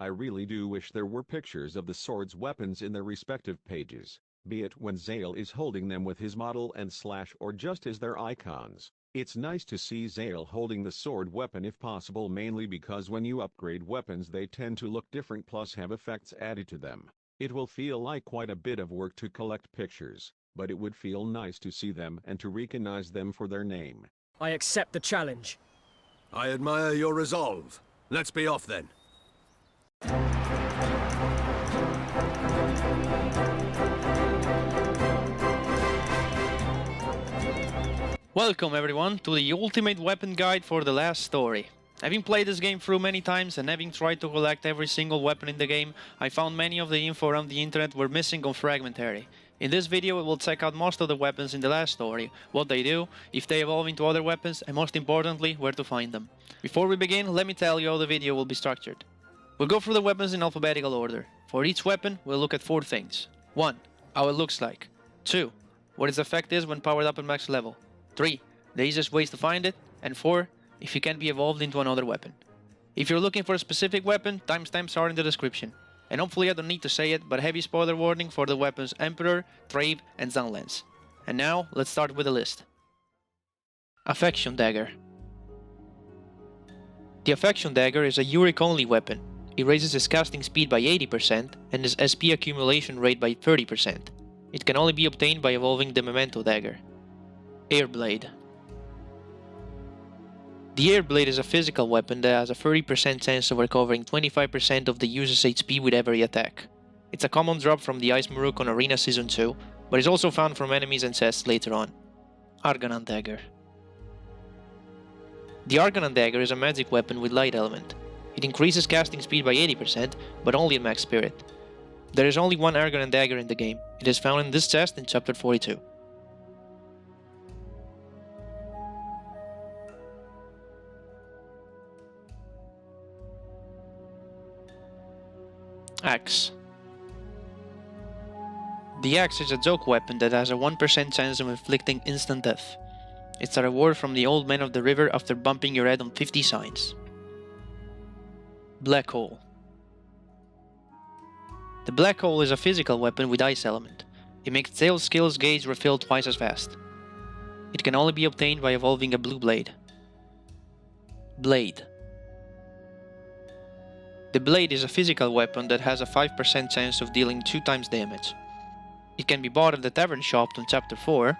I really do wish there were pictures of the sword's weapons in their respective pages, be it when Zale is holding them with his model and slash or just as their icons. It's nice to see Zale holding the sword weapon if possible, mainly because when you upgrade weapons they tend to look different plus have effects added to them. It will feel like quite a bit of work to collect pictures, but it would feel nice to see them and to recognize them for their name. I accept the challenge. I admire your resolve. Let's be off then. Welcome everyone to the ultimate weapon guide for the last story. Having played this game through many times and having tried to collect every single weapon in the game, I found many of the info around the internet were missing on Fragmentary. In this video we will check out most of the weapons in the last story, what they do, if they evolve into other weapons, and most importantly, where to find them. Before we begin, let me tell you how the video will be structured. We'll go through the weapons in alphabetical order. For each weapon, we'll look at 4 things. 1. How it looks like. 2. What its effect is when powered up at max level. 3. The easiest ways to find it. And 4. If it can be evolved into another weapon. If you're looking for a specific weapon, timestamps are in the description. And hopefully I don't need to say it, but heavy spoiler warning for the weapons Emperor, Traive and Zanlance. And now, let's start with the list. Affection Dagger. The Affection Dagger is a Uric only weapon. It raises its casting speed by 80% and its SP accumulation rate by 30%. It can only be obtained by evolving the Memento Dagger. Airblade. The Airblade is a physical weapon that has a 30% chance of recovering 25% of the user's HP with every attack. It's a common drop from the Ice Maruk on Arena Season 2, but is also found from enemies and chests later on. Arganan Dagger. The Arganan Dagger is a magic weapon with light element. It increases casting speed by 80%, but only at max spirit. There is only one Arganan Dagger in the game. It is found in this chest in Chapter 42. Axe. The axe is a joke weapon that has a 1% chance of inflicting instant death. It's a reward from the old men of the river after bumping your head on 50 signs. Black Hole. The Black Hole is a physical weapon with ice element. It makes Zale's skills gauge refill twice as fast. It can only be obtained by evolving a blue blade. Blade. The blade is a physical weapon that has a 5% chance of dealing 2 times damage. It can be bought at the tavern shop on Chapter 4,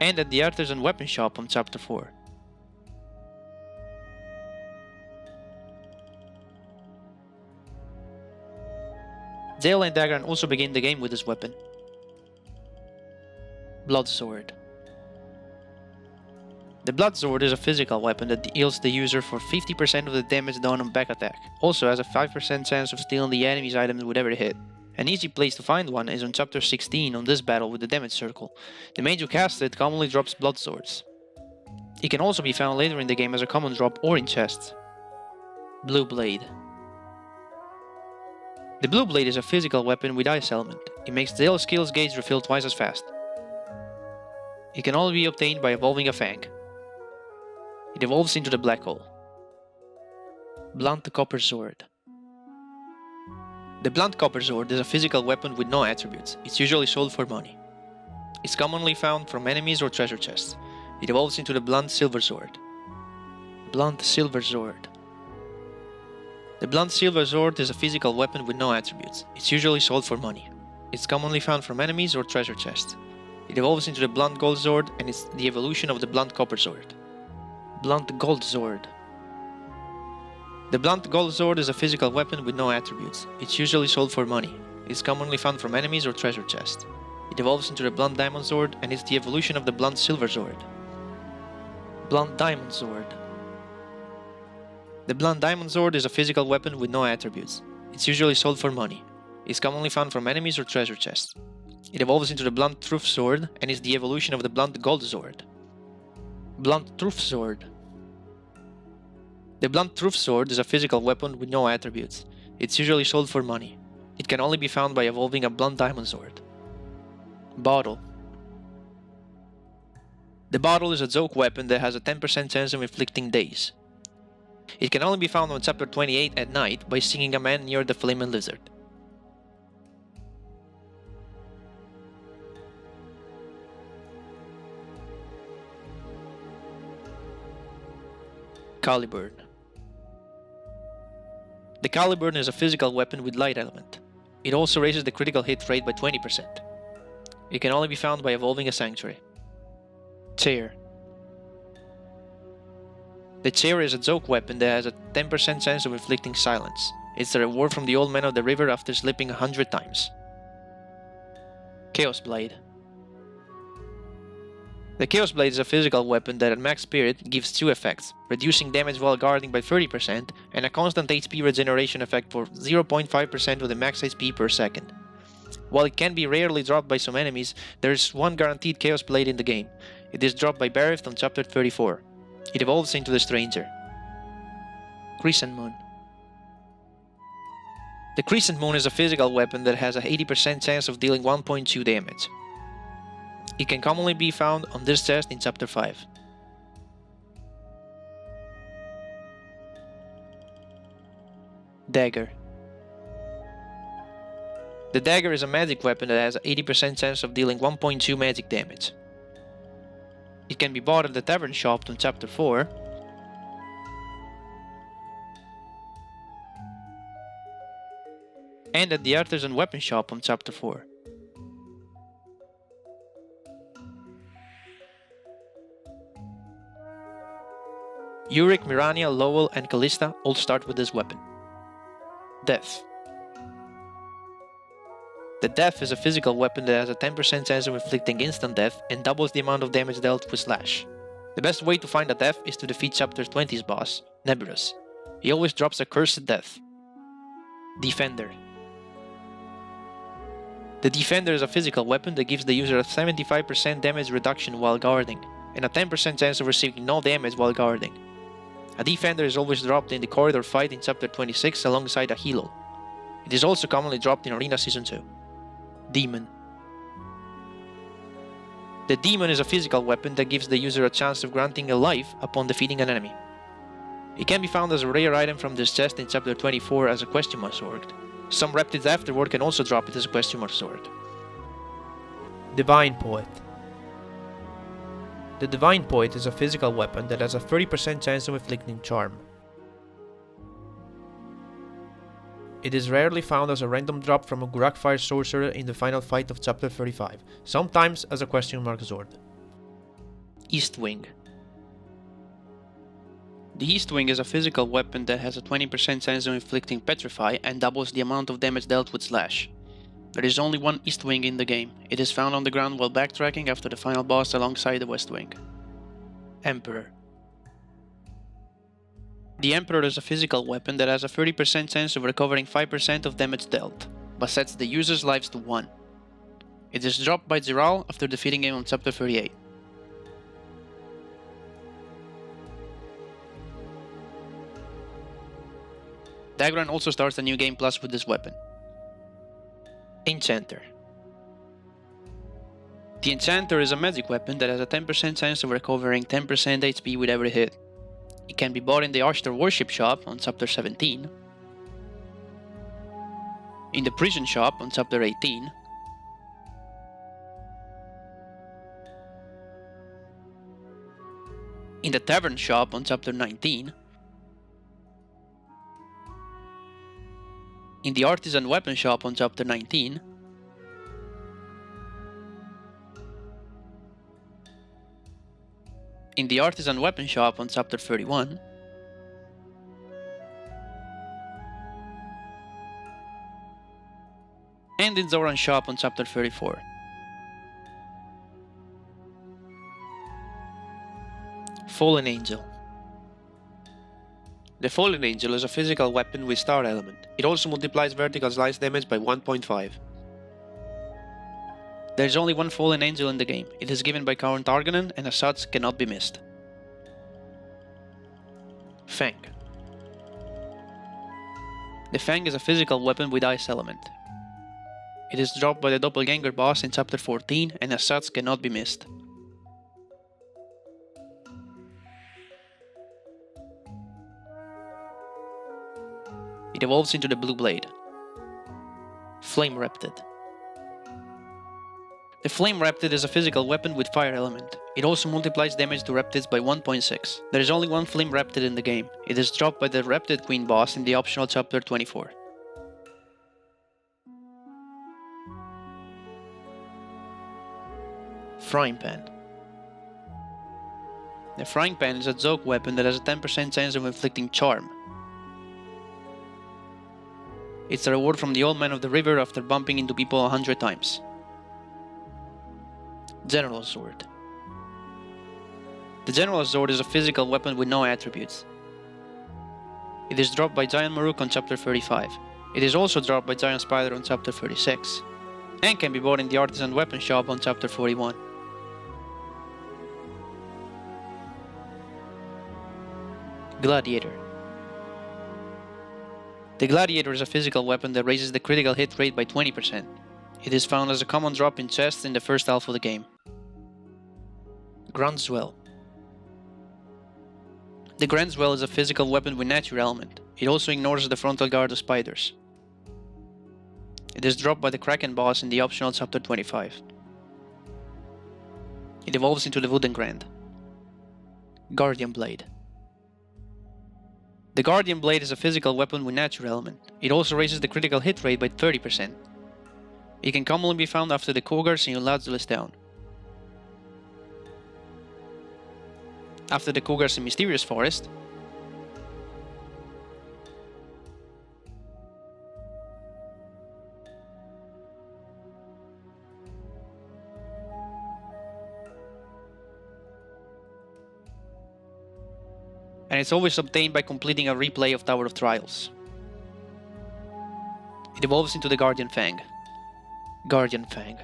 and at the artisan weapon shop on Chapter 4. Zale and Dagger also begin the game with this weapon. Blood Sword. The Blood Sword is a physical weapon that heals the user for 50% of the damage done on back attack. Also has a 5% chance of stealing the enemy's items with every hit. An easy place to find one is on Chapter 16 on this battle with the damage circle. The mage who casts it commonly drops Blood Swords. It can also be found later in the game as a common drop or in chests. Blue Blade. The Blue Blade is a physical weapon with ice element. It makes Zale's skills gauge refill twice as fast. It can only be obtained by evolving a Fang. It evolves into the Black Hole. Blunt Copper Sword. The Blunt Copper Sword is a physical weapon with no attributes. It's usually sold for money. It's commonly found from enemies or treasure chests. It evolves into the Blunt Silver Sword. Blunt Silver Sword. The Blunt Silver Sword is a physical weapon with no attributes. It's usually sold for money. It's commonly found from enemies or treasure chests. It evolves into the Blunt Gold Sword and is the evolution of the Blunt Copper Sword. Blunt Gold Sword. The Blunt Gold Sword is a physical weapon with no attributes. It's usually sold for money. It's commonly found from enemies or treasure chests. It evolves into the Blunt Diamond Sword and is the evolution of the Blunt Silver Sword. Blunt Diamond Sword. The Blunt Diamond Sword is a physical weapon with no attributes. It's usually sold for money. It's commonly found from enemies or treasure chests. It evolves into the Blunt Truth Sword and is the evolution of the Blunt Gold Sword. Blunt Truth Sword. The Blunt Truth Sword is a physical weapon with no attributes. It's usually sold for money. It can only be found by evolving a Blunt Diamond Sword. Bottle. The bottle is a Zoke weapon that has a 10% chance of inflicting daze. It can only be found on chapter 28 at night by singing a man near the Flaming Lizard. Caliburn. The Caliburn is a physical weapon with light element. It also raises the critical hit rate by 20%. It can only be found by evolving a sanctuary. Chair. The chair is a Zoke weapon that has a 10% chance of inflicting silence. It's the reward from the old man of the river after slipping 100 times. Chaos Blade. The Chaos Blade is a physical weapon that at max spirit gives two effects, reducing damage while guarding by 30% and a constant HP regeneration effect for 0.5% of the max HP per second. While it can be rarely dropped by some enemies, there is one guaranteed Chaos Blade in the game. It is dropped by Barith on chapter 34. It evolves into the Stranger. Crescent Moon. The Crescent Moon is a physical weapon that has a 80% chance of dealing 1.2 damage. It can commonly be found on this chest in chapter 5. Dagger. The Dagger is a magic weapon that has an 80% chance of dealing 1.2 magic damage. It can be bought at the tavern shop on chapter 4, and at the artisan weapon shop on chapter 4. Yurik, Mirania, Lowell, and Callista all start with this weapon. Death. The Death is a physical weapon that has a 10% chance of inflicting instant death and doubles the amount of damage dealt with slash. The best way to find a Death is to defeat chapter 20's boss, Nebulous. He always drops a cursed death. Defender. The Defender is a physical weapon that gives the user a 75% damage reduction while guarding, and a 10% chance of receiving no damage while guarding. A Defender is always dropped in the corridor fight in chapter 26 alongside a Healel. It is also commonly dropped in Arena Season 2. Demon. The Demon is a physical weapon that gives the user a chance of granting a life upon defeating an enemy. It can be found as a rare item from this chest in chapter 24 as a question mark sword. Some Reptids afterward can also drop it as a question mark sword. Divine Poet. The Divine Poet is a physical weapon that has a 30% chance of inflicting charm. It is rarely found as a random drop from a Gurak Fire Sorcerer in the final fight of chapter 35, sometimes as a question mark sword. East Wing. The East Wing is a physical weapon that has a 20% chance of inflicting Petrify and doubles the amount of damage dealt with slash. There is only one East Wing in the game. It is found on the ground while backtracking after the final boss alongside the West Wing. Emperor. The Emperor is a physical weapon that has a 30% chance of recovering 5% of damage dealt, but sets the user's lives to 1. It is dropped by Ziral after defeating him on chapter 38. Dagger also starts a new game plus with this weapon. Enchanter. The Enchanter is a magic weapon that has a 10% chance of recovering 10% HP with every hit. It can be bought in the Ashtar Worship Shop on chapter 17, in the Prison Shop on chapter 18, in the Tavern Shop on chapter 19, in the Artisan Weapon Shop on chapter 19, in the Artisan Weapon Shop on chapter 31, and in Zoran's shop on chapter 34. Fallen Angel. The Fallen Angel is a physical weapon with star element. It also multiplies vertical slice damage by 1.5. There is only one Fallen Angel in the game. It is given by current Arganan and as such cannot be missed. Fang. The Fang is a physical weapon with ice element. It is dropped by the Doppelganger boss in chapter 14 and as such cannot be missed. It evolves into the blue blade. Flame Reptid. The Flame Reptid is a physical weapon with fire element. It also multiplies damage to Reptids by 1.6. There is only one Flame Reptid in the game. It is dropped by the Reptid Queen boss in the optional chapter 24. Frying Pan. The Frying Pan is a Zoke weapon that has a 10% chance of inflicting charm. It's a reward from the Old Man of the River after bumping into people 100 times. General Sword. The General Sword is a physical weapon with no attributes. It is dropped by Giant Maruk on chapter 35. It is also dropped by Giant Spider on chapter 36, and can be bought in the Artisan Weapon Shop on chapter 41. Gladiator. The Gladiator is a physical weapon that raises the critical hit rate by 20%. It is found as a common drop in chests in the first half of the game. Grand Swell. The Grand Swell is a physical weapon with nature element. It also ignores the frontal guard of spiders. It is dropped by the Kraken boss in the optional chapter 25. It evolves into the Wooden Grand. Guardian Blade. The Guardian Blade is a physical weapon with nature element. It also raises the critical hit rate by 30%. It can commonly be found after the Cougars in Ladle is down. After the Cougars in Mysterious Forest, and it's always obtained by completing a replay of Tower of Trials. It evolves into the Guardian Fang. Guardian Fang.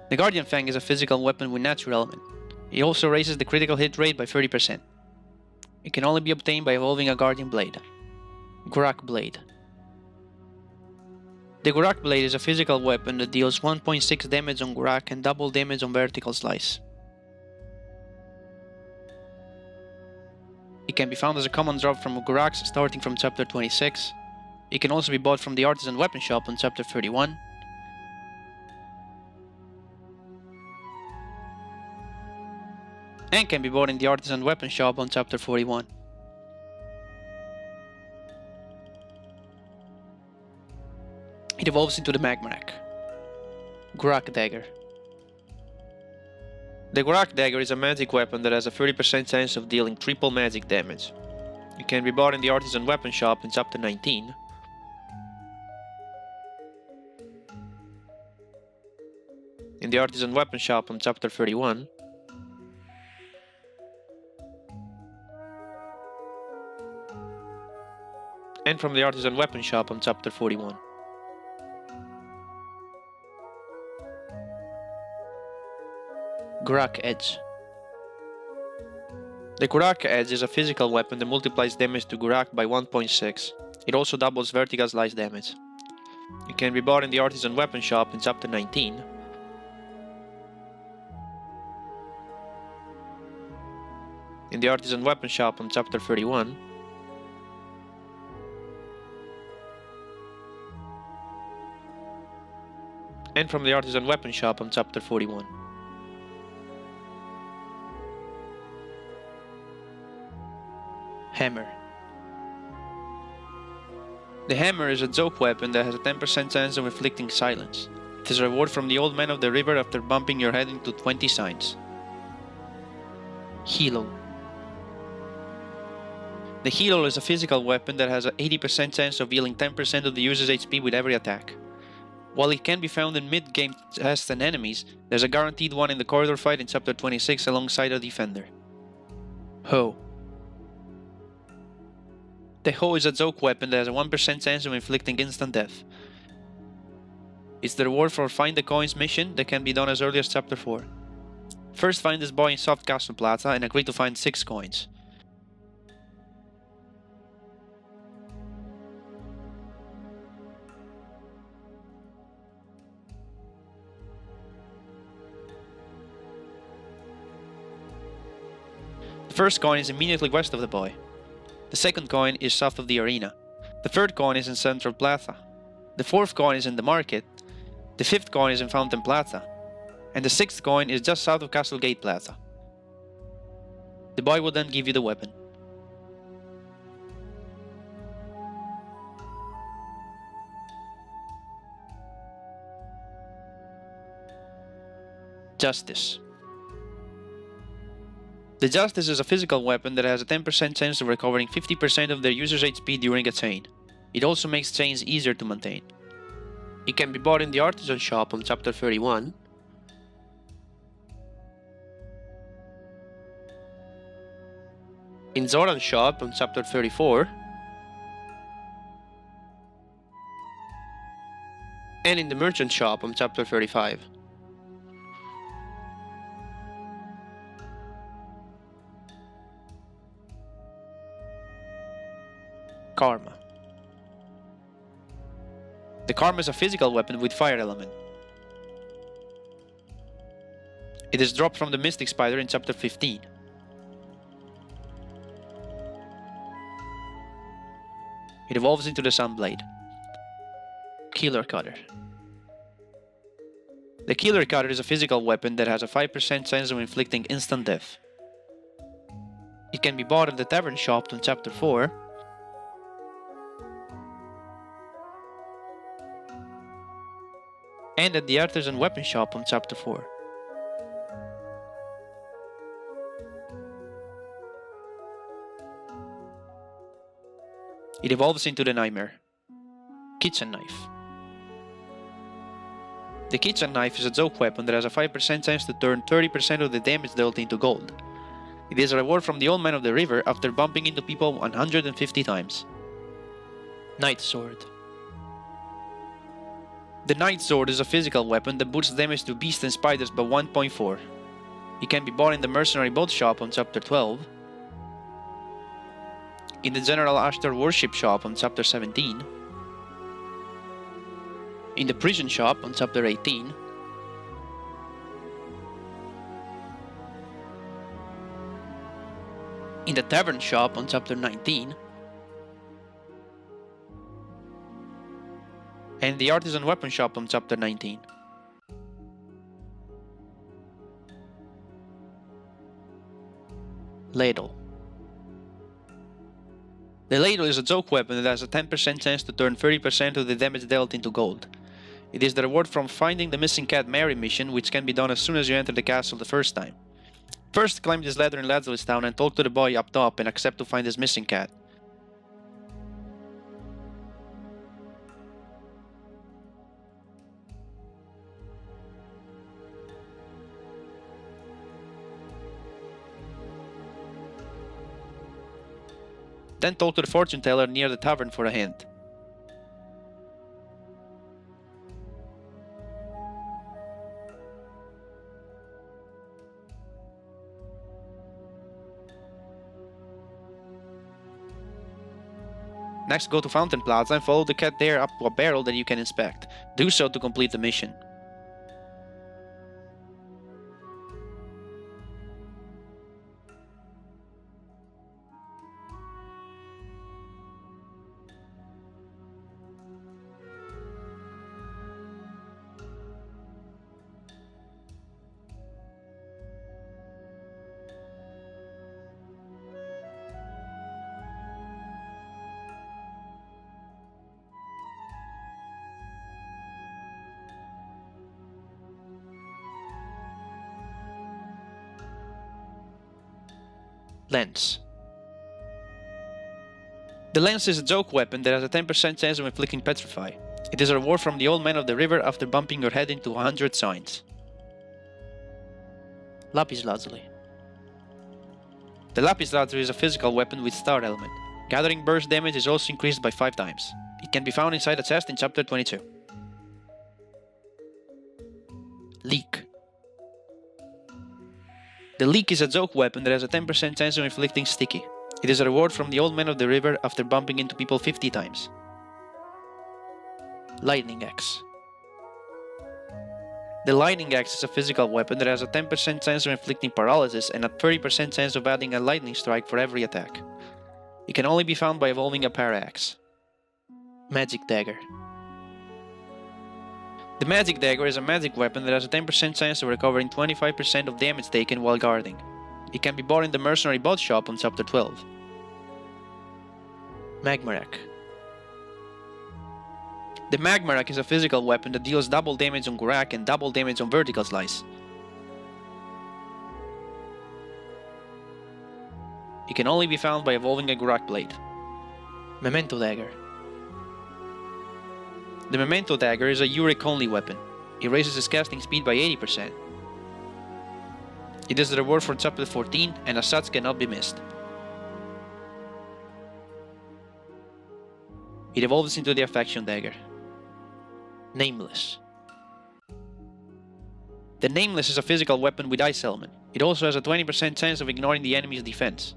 The Guardian Fang is a physical weapon with natural element. It also raises the critical hit rate by 30%. It can only be obtained by evolving a Guardian Blade. Gurak Blade. The Gurak Blade is a physical weapon that deals 1.6 damage on Gurak and double damage on Vertical Slice. It can be found as a common drop from Guraks starting from chapter 26. It can also be bought from the Artisan Weapon Shop on chapter 31. And can be bought in the Artisan Weapon Shop on chapter 41. It evolves into the Magmarak. Gurak Dagger. The Gurak Dagger is a magic weapon that has a 30% chance of dealing triple magic damage. It can be bought in the Artisan Weapon Shop in chapter 19. In the Artisan Weapon Shop on chapter 31. And from the Artisan Weapon Shop on chapter 41. Gurak Edge. The Gurak Edge is a physical weapon that multiplies damage to Gurak by 1.6. It also doubles vertical slice damage. It can be bought in the Artisan Weapon Shop in chapter 19. In the Artisan Weapon Shop on chapter 31. And from the Artisan Weapon Shop on chapter 41. Hammer. The hammer is a joke weapon that has a 10% chance of inflicting silence. It is a reward from the Old Man of the River after bumping your head into 20 signs. Healel. The Healel is a physical weapon that has an 80% chance of healing 10% of the user's HP with every attack. While it can be found in mid-game chests and enemies, there's a guaranteed one in the corridor fight in chapter 26 alongside a defender. Hoe. The Hoe is a joke weapon that has a 1% chance of inflicting instant death. It's the reward for Find the Coins mission that can be done as early as chapter 4. First find this boy in Soft Castle Plaza and agree to find 6 coins. The first coin is immediately west of the boy. The second coin is south of the arena. The third coin is in Central Plaza. The fourth coin is in the market. The fifth coin is in Fountain Plaza. And the sixth coin is just south of Castle Gate Plaza. The boy will then give you the weapon. Justice. The Justice is a physical weapon that has a 10% chance of recovering 50% of their user's HP during a chain. It also makes chains easier to maintain. It can be bought in the Artisan shop on chapter 31. In Zoran's shop on chapter 34. And in the Merchant shop on chapter 35. Karma. The Karma is a physical weapon with fire element. It is dropped from the Mystic Spider in chapter 15. It evolves into the Sunblade. Killer Cutter. The Killer Cutter is a physical weapon that has a 5% chance of inflicting instant death. It can be bought at the Tavern shop on chapter 4. And at the Artisan Weapon shop on chapter 4. It evolves into the Nightmare. Kitchen Knife. The Kitchen Knife is a joke weapon that has a 5% chance to turn 30% of the damage dealt into gold. It is a reward from the Old Man of the River after bumping into people 150 times. Night Sword. The Night Sword is a physical weapon that boosts damage to beasts and spiders by 1.4. It can be bought in the Mercenary Boat shop on chapter 12, in the General Ashtar Worship shop on chapter 17, in the Prison shop on chapter 18, in the Tavern shop on chapter 19, and the Artisan Weapon shop on chapter 19. Ladle. The Ladle is a joke weapon that has a 10% chance to turn 30% of the damage dealt into gold. It is the reward from finding the missing cat Mary mission, which can be done as soon as you enter the castle the first time. First, climb this ladder in Lazuli's town and talk to the boy up top and accept to find his missing cat. Then talk to the fortune teller near the tavern for a hint. Next, go to Fountain Plaza and follow the cat there up to a barrel that you can inspect. Do so to complete the mission. Lens. The lens is a joke weapon that has a 10% chance of inflicting Petrify. It is a reward from the Old Man of the River after bumping your head into 100 signs. Lapis lazuli. The Lapis lazuli is a physical weapon with star element. Gathering burst damage is also increased by 5 times. It can be found inside a chest in chapter 22. Leek. The Leek is a joke weapon that has a 10% chance of inflicting Sticky. It is a reward from the Old Man of the River after bumping into people 50 times. Lightning Axe. The Lightning Axe is a physical weapon that has a 10% chance of inflicting paralysis and a 30% chance of adding a lightning strike for every attack. It can only be found by evolving a Para-Axe. Magic Dagger. The Magic Dagger is a magic weapon that has a 10% chance of recovering 25% of damage taken while guarding. It can be bought in the Mercenary Bot shop on Chapter 12. Magmarak. The Magmarak is a physical weapon that deals double damage on Gurak and double damage on Vertical Slice. It can only be found by evolving a Gurak blade. Memento Dagger. The Memento Dagger is a Uric-only weapon. It raises its casting speed by 80%. It is the reward for Chapter 14 and as such cannot be missed. It evolves into the Affection Dagger. Nameless. The Nameless is a physical weapon with Ice Element. It also has a 20% chance of ignoring the enemy's defense.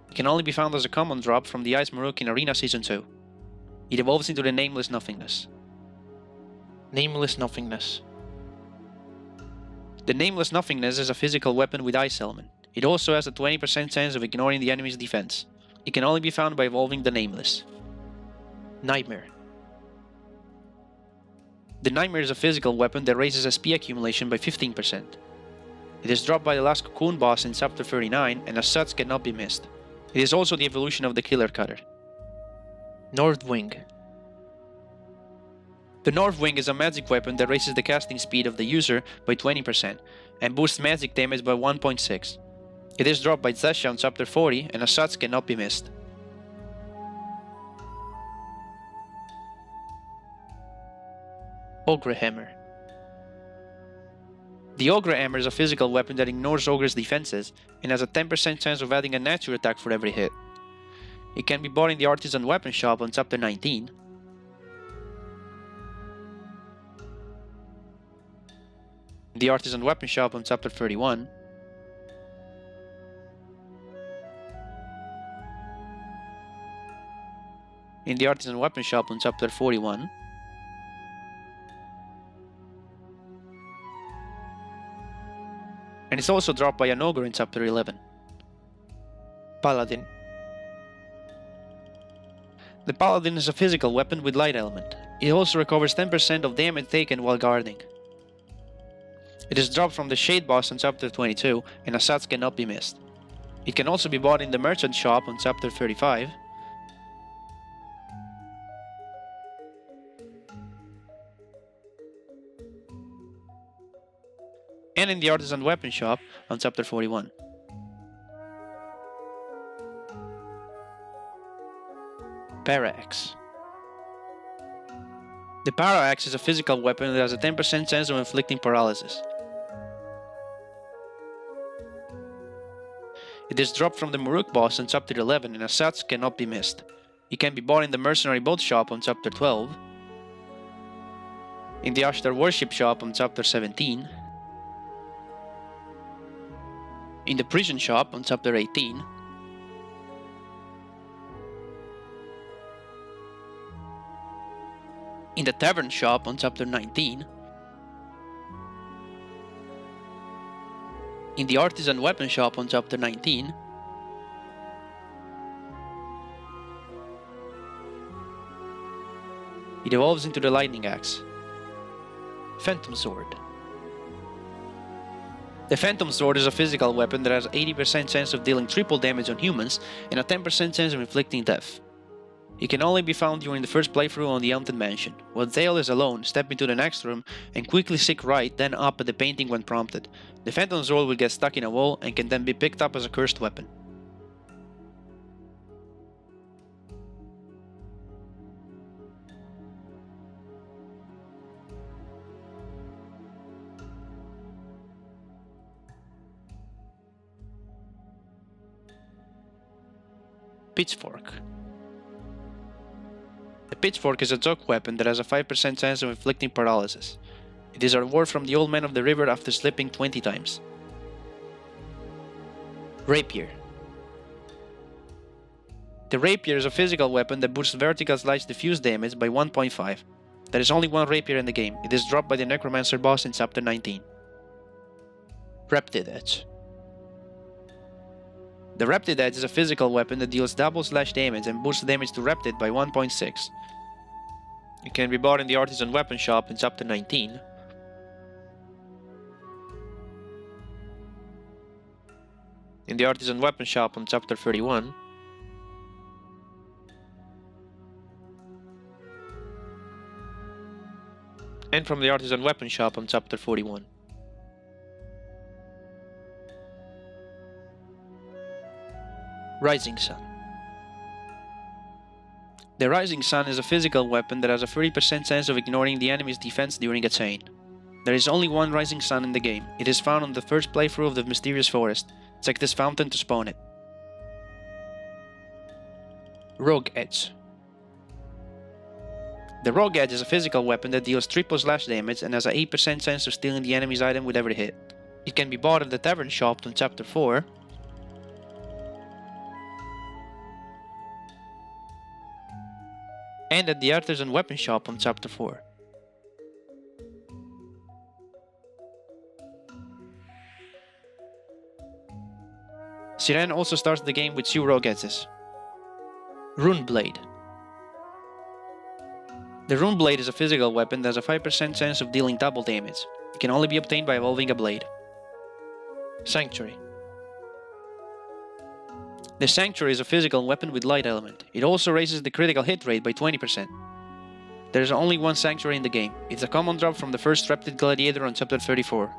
It can only be found as a common drop from the Ice Maruk in Arena Season 2. It evolves into the Nameless Nothingness. Nameless Nothingness. The Nameless Nothingness is a physical weapon with Ice Element. It also has a 20% chance of ignoring the enemy's defense. It can only be found by evolving the Nameless. Nightmare. The Nightmare is a physical weapon that raises SP accumulation by 15%. It is dropped by the last Cocoon boss in Chapter 39 and as such cannot be missed. It is also the evolution of the Killer Cutter. North Wing. The North Wing is a magic weapon that raises the casting speed of the user by 20% and boosts magic damage by 1.6. It is dropped by Zasha on Chapter 40 and as such cannot be missed. Ogre Hammer. The Ogre Hammer is a physical weapon that ignores Ogre's defenses and has a 10% chance of adding a natural attack for every hit. It can be bought in the Artisan Weapon shop on Chapter 19. The Artisan Weapon shop on Chapter 31. In the Artisan Weapon shop on Chapter 41. And it's also dropped by an Ogre in Chapter 11. Paladin. The Paladin is a physical weapon with Light Element. It also recovers 10% of damage taken while guarding. It is dropped from the Shade boss on Chapter 22 and as such cannot be missed. It can also be bought in the Merchant shop on Chapter 35. And in the Artisan Weapon shop on Chapter 41. Para-Axe. The Para-Axe is a physical weapon that has a 10% chance of inflicting paralysis. It is dropped from the Maruk boss on Chapter 11 and as such cannot be missed. It can be bought in the Mercenary Bot shop on Chapter 12, in the Ashtar Worship shop on Chapter 17, in the Prison shop on Chapter 18, in the Tavern shop on Chapter 19, in the Artisan Weapon shop on Chapter 19, it evolves into the Lightning Axe. Phantom Sword. The Phantom Sword is a physical weapon that has 80% chance of dealing triple damage on humans and a 10% chance of inflicting death. It can only be found during the first playthrough on the Haunted Mansion. While Zale is alone, step into the next room and quickly seek right, then up at the painting when prompted. The Phantom Sword will get stuck in a wall and can then be picked up as a cursed weapon. Pitchwork. The Pitchwork is a joke weapon that has a 5% chance of inflicting paralysis. It is a reward from the Old Man of the River after slipping 20 times. Rapier. The Rapier is a physical weapon that boosts Vertical Slice diffuse damage by 1.5. There is only one Rapier in the game. It is dropped by the Necromancer boss in Chapter 19. Reptid Edge. The Reptid Edge is a physical weapon that deals double slash damage and boosts damage to Reptid by 1.6. It can be bought in the Artisan Weapon Shop in Chapter 19. In the Artisan Weapon Shop on Chapter 31. And from the Artisan Weapon Shop on Chapter 41. Rising Sun. The Rising Sun is a physical weapon that has a 30% chance of ignoring the enemy's defense during a chain. There is only one Rising Sun in the game. It is found on the first playthrough of the Mysterious Forest. Check this fountain to spawn it. Rogue Edge. The Rogue Edge is a physical weapon that deals triple slash damage and has an 8% chance of stealing the enemy's item with every hit. It can be bought at the Tavern Shop on Chapter 4. And at the Artisan Weapon Shop on Chapter 4. Siren also starts the game with 2 Rogue Edges. Rune Blade. The Rune Blade is a physical weapon that has a 5% chance of dealing double damage. It can only be obtained by evolving a blade. Sanctuary. The Sanctuary is a physical weapon with light element. It also raises the critical hit rate by 20%. There is only one Sanctuary in the game. It's a common drop from the first Reptid Gladiator on Chapter 34.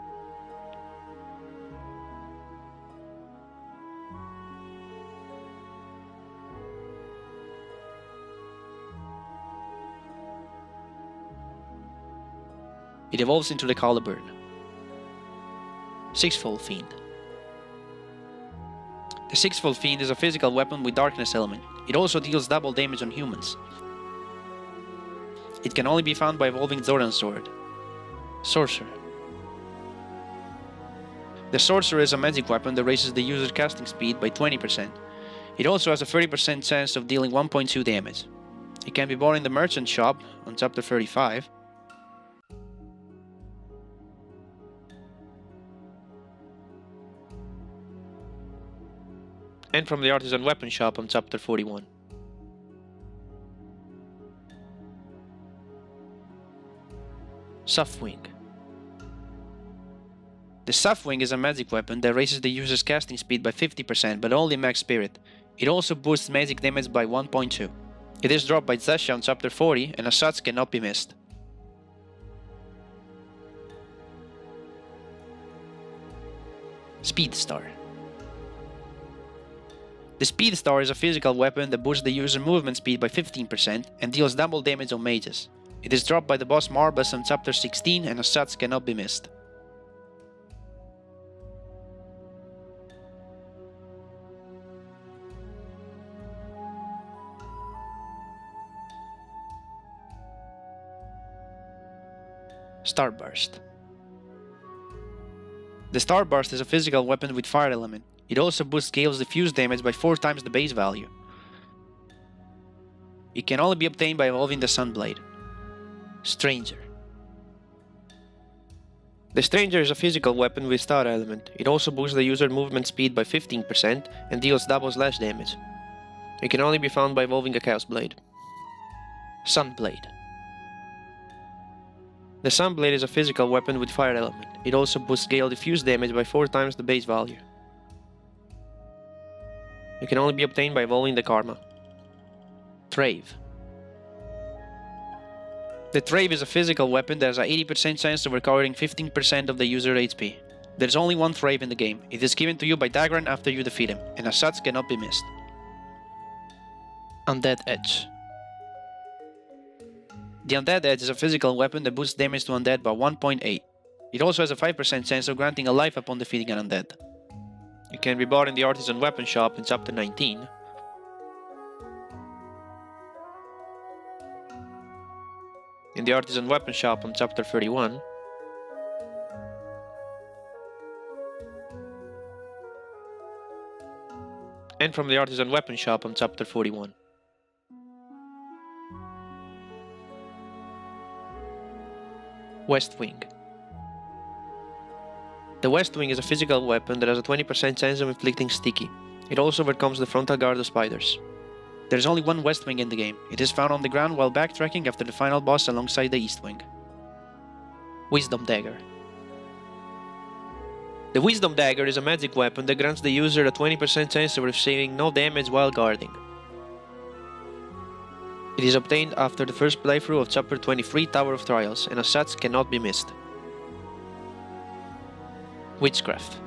It evolves into the Caliburn. Sixfold Fiend. The Sixfold Fiend is a physical weapon with darkness element. It also deals double damage on humans. It can only be found by evolving Zoran's Sword. Sorcerer. The Sorcerer is a magic weapon that raises the user's casting speed by 20%. It also has a 30% chance of dealing 1.2 damage. It can be bought in the Merchant Shop on Chapter 35. And from the Artisan Weapon Shop on Chapter 41. Softwing. The Softwing is a magic weapon that raises the user's casting speed by 50%, but only max spirit. It also boosts magic damage by 1.2. It is dropped by Zasha on Chapter 40 and as such cannot be missed. Speed Star. The Speed Star is a physical weapon that boosts the user movement speed by 15% and deals double damage on mages. It is dropped by the boss Marbus on Chapter 16 and as such cannot be missed. Starburst. The Starburst is a physical weapon with fire element. It also boosts Gale's diffuse damage by 4 times the base value. It can only be obtained by evolving the Sunblade. Stranger. The Stranger is a physical weapon with star element. It also boosts the user movement speed by 15% and deals double slash damage. It can only be found by evolving a Chaos Blade. Sunblade. The Sunblade is a physical weapon with fire element. It also boosts Gale diffuse damage by 4 times the base value. It can only be obtained by evolving the Karma. Traive. The Traive is a physical weapon that has an 80% chance of recovering 15% of the user HP. There is only one Traive in the game. It is given to you by Dagger after you defeat him, and as such cannot be missed. Undead Edge. The Undead Edge is a physical weapon that boosts damage to Undead by 1.8. It also has a 5% chance of granting a life upon defeating an Undead. It can be bought in the Artisan Weapon Shop in Chapter 19. In the Artisan Weapon Shop on Chapter 31. And from the Artisan Weapon Shop on Chapter 41. West Wing. The West Wing is a physical weapon that has a 20% chance of inflicting Sticky. It also overcomes the frontal guard of spiders. There is only one west wing in the game. It is found on the ground while backtracking after the final boss alongside the east wing. Wisdom Dagger. The Wisdom Dagger is a magic weapon that grants the user a 20% chance of receiving no damage while guarding. It is obtained after the first playthrough of Chapter 23 Tower of Trials, and as such cannot be missed. Witchcraft.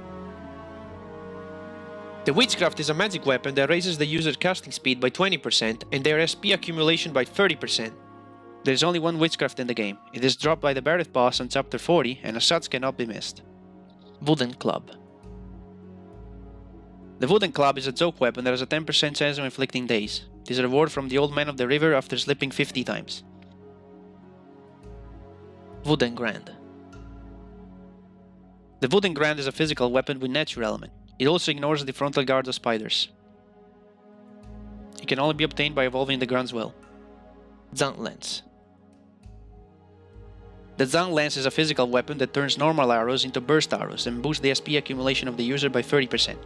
The Witchcraft is a magic weapon that raises the user's casting speed by 20% and their SP accumulation by 30%. There is only one Witchcraft in the game. It is dropped by the Barret boss on Chapter 40 and as such cannot be missed. Wooden Club. The Wooden Club is a joke weapon that has a 10% chance of inflicting daze. It is a reward from the Old Man of the River after slipping 50 times. Wooden Grand. The Wooden Grand is a physical weapon with natural element. It also ignores the frontal guard of spiders. It can only be obtained by evolving the Grand's Well. Zang Lance. The Zang Lance is a physical weapon that turns normal arrows into burst arrows and boosts the SP accumulation of the user by 30%.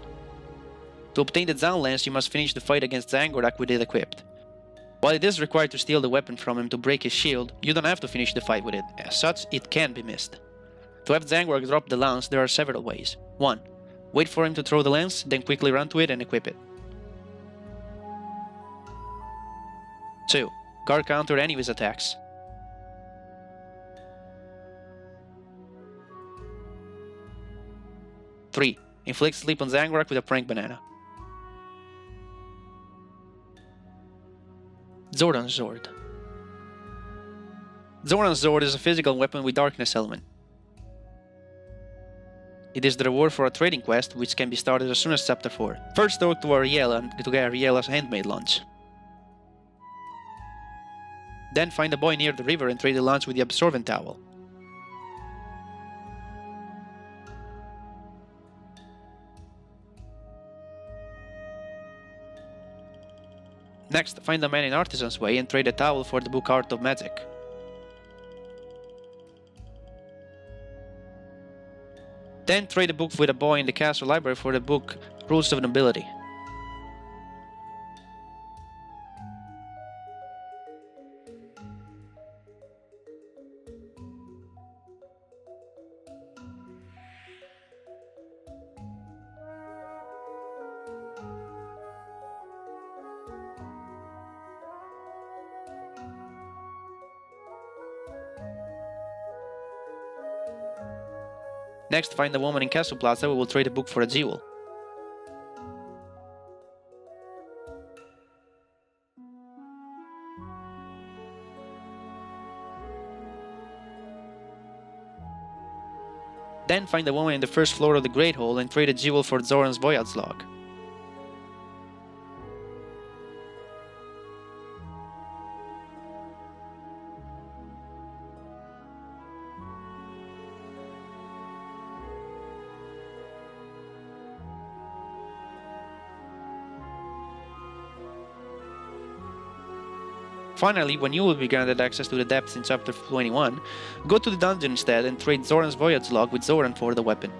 To obtain the Zang Lance, you must finish the fight against Magmarak with it equipped. While it is required to steal the weapon from him to break his shield, you don't have to finish the fight with it. As such, it can be missed. To have Magmarak drop the lance, there are several ways. 1. Wait for him to throw the lance, then quickly run to it and equip it. 2. Guard counter any of his attacks. 3. Inflict sleep on Magmarak with a prank banana. Zoran's Sword. Zoran's Sword is a physical weapon with darkness element. It is the reward for a trading quest, which can be started as soon as Chapter 4. First talk to Ariella to get Ariella's handmade lunch. Then find a boy near the river and trade the lunch with the absorbent towel. Next, find a man in Artisan's Way and trade a towel for the book Art of Magic. Then trade a book with a boy in the castle library for the book Rules of Nobility. Next, find a woman in Castle Plaza who will trade a book for a jewel. Then find a woman in the first floor of the Great Hall and trade a jewel for Zoran's voyage log. Finally, when you will be granted access to the depths in Chapter 21, go to the dungeon instead and trade Zoran's voyage log with Zoran for the weapon.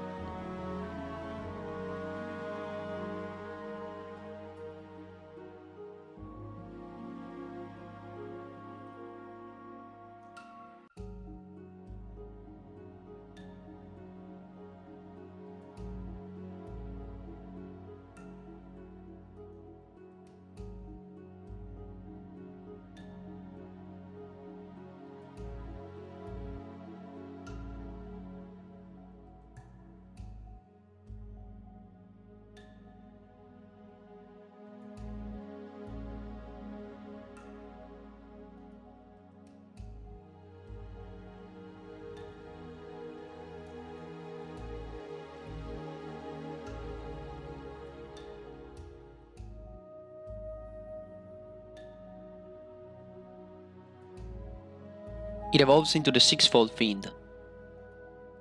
It evolves into the Sixfold Fiend.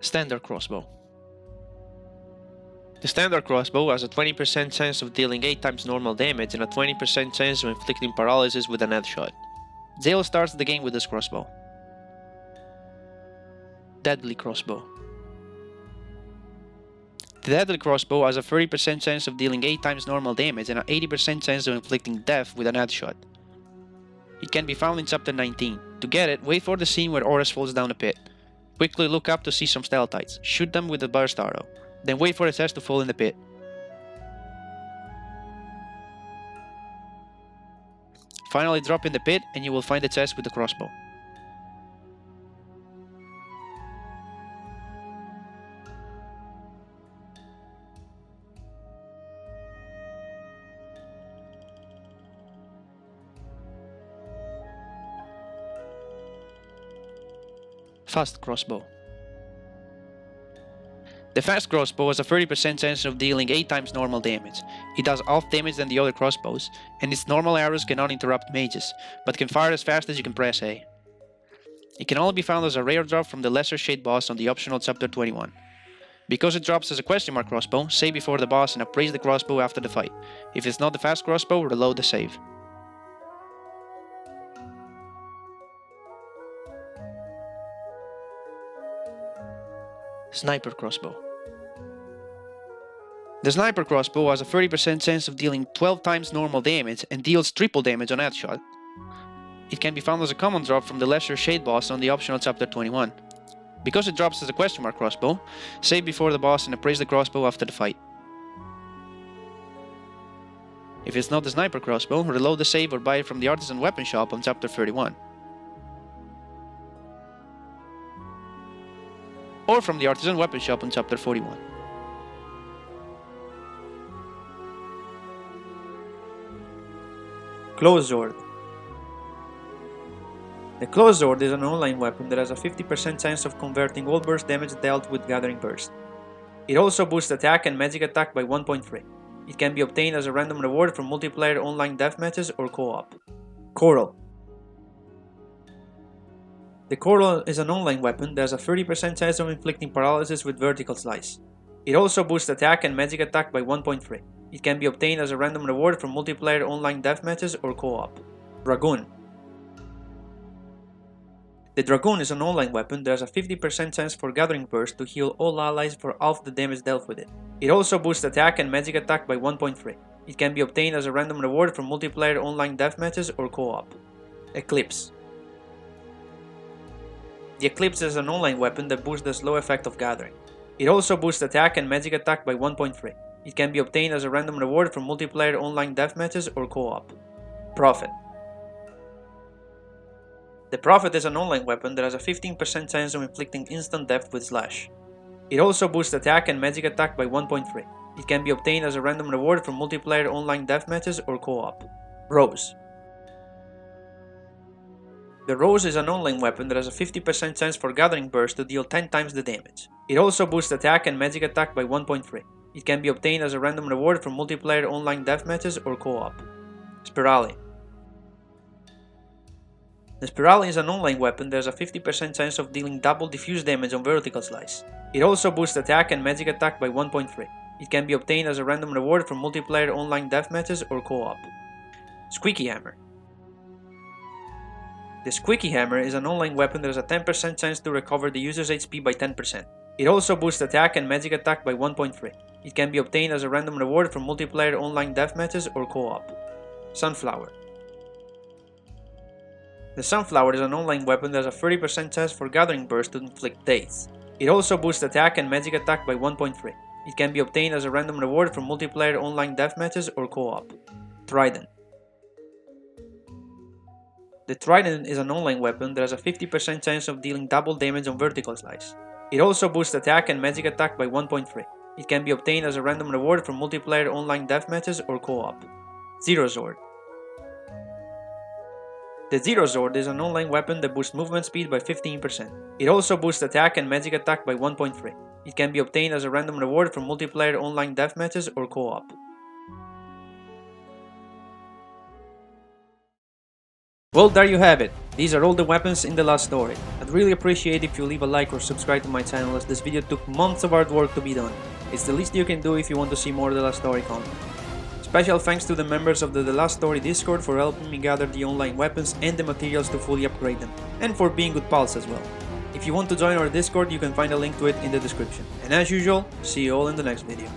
Standard Crossbow. The Standard Crossbow has a 20% chance of dealing 8 times normal damage and a 20% chance of inflicting paralysis with an headshot. Zale starts the game with this crossbow. Deadly Crossbow. The Deadly Crossbow has a 30% chance of dealing 8 times normal damage and an 80% chance of inflicting death with an headshot. It can be found in Chapter 19. To get it, wait for the scene where Horus falls down a pit. Quickly look up to see some stalactites, shoot them with a burst arrow, then wait for the chest to fall in the pit. Finally drop in the pit and you will find the chest with the crossbow. Fast Crossbow. The Fast Crossbow has a 30% chance of dealing 8 times normal damage. It does half damage than the other crossbows, and its normal arrows cannot interrupt mages, but can fire as fast as you can press A. It can only be found as a rare drop from the Lesser Shade boss on the optional Chapter 21. Because it drops as a question mark crossbow, save before the boss and appraise the crossbow after the fight. If it's not the Fast Crossbow, reload the save. Sniper Crossbow. The Sniper Crossbow has a 30% chance of dealing 12 times normal damage and deals triple damage on headshot. It can be found as a common drop from the Lesser Shade boss on the optional Chapter 21. Because it drops as a question mark crossbow, save before the boss and appraise the crossbow after the fight. If it's not the Sniper Crossbow, reload the save or buy it from the Artisan Weapon Shop on Chapter 31. Or from the Artisan Weapon Shop on Chapter 41. Close Sword. The Close Sword is an online weapon that has a 50% chance of converting all burst damage dealt with Gathering Burst. It also boosts attack and magic attack by 1.3. It can be obtained as a random reward from multiplayer online deathmatches or co-op. Coral. The Coral is an online weapon that has a 30% chance of inflicting paralysis with vertical slice. It also boosts attack and magic attack by 1.3. It can be obtained as a random reward from multiplayer online deathmatches or co-op. Dragoon. The Dragoon is an online weapon that has a 50% chance for Gathering Burst to heal all allies for half the damage dealt with it. It also boosts attack and magic attack by 1.3. It can be obtained as a random reward from multiplayer online deathmatches or co-op. Eclipse. The Eclipse is an online weapon that boosts the slow effect of Gathering. It also boosts attack and magic attack by 1.3. It can be obtained as a random reward from multiplayer online deathmatches or co-op. Prophet. The Prophet is an online weapon that has a 15% chance of inflicting instant death with Slash. It also boosts attack and magic attack by 1.3. It can be obtained as a random reward from multiplayer online deathmatches or co-op. Rose. The Rose is an online weapon that has a 50% chance for Gathering Burst to deal 10 times the damage. It also boosts attack and magic attack by 1.3. It can be obtained as a random reward from multiplayer online deathmatches or co-op. Spirale. The Spirale is an online weapon that has a 50% chance of dealing double diffuse damage on vertical slice. It also boosts attack and magic attack by 1.3. It can be obtained as a random reward from multiplayer online deathmatches or co-op. Squeaky Hammer. The Squeaky Hammer is an online weapon that has a 10% chance to recover the user's HP by 10%. It also boosts attack and magic attack by 1.3. It can be obtained as a random reward from multiplayer online deathmatches or co-op. Sunflower. The Sunflower is an online weapon that has a 30% chance for Gathering Burst to inflict death. It also boosts attack and magic attack by 1.3. It can be obtained as a random reward from multiplayer online deathmatches or co-op. Trident. The Trident is an online weapon that has a 50% chance of dealing double damage on vertical slice. It also boosts attack and magic attack by 1.3. It can be obtained as a random reward from multiplayer online deathmatches or co-op. Zero Sword. The Zero Sword is an online weapon that boosts movement speed by 15%. It also boosts attack and magic attack by 1.3. It can be obtained as a random reward from multiplayer online deathmatches or co-op. Well, there you have it. These are all the weapons in the last story. I'd really appreciate if you leave a like or subscribe to my channel, as this video took months of hard work to be done. It's the least you can do if you want to see more The Last Story content. Special thanks to the members of the Last Story Discord for helping me gather the online weapons and the materials to fully upgrade them, and for being good pals as well. If you want to join our Discord, you can find a link to it in the description. And as usual, see you all in the next video.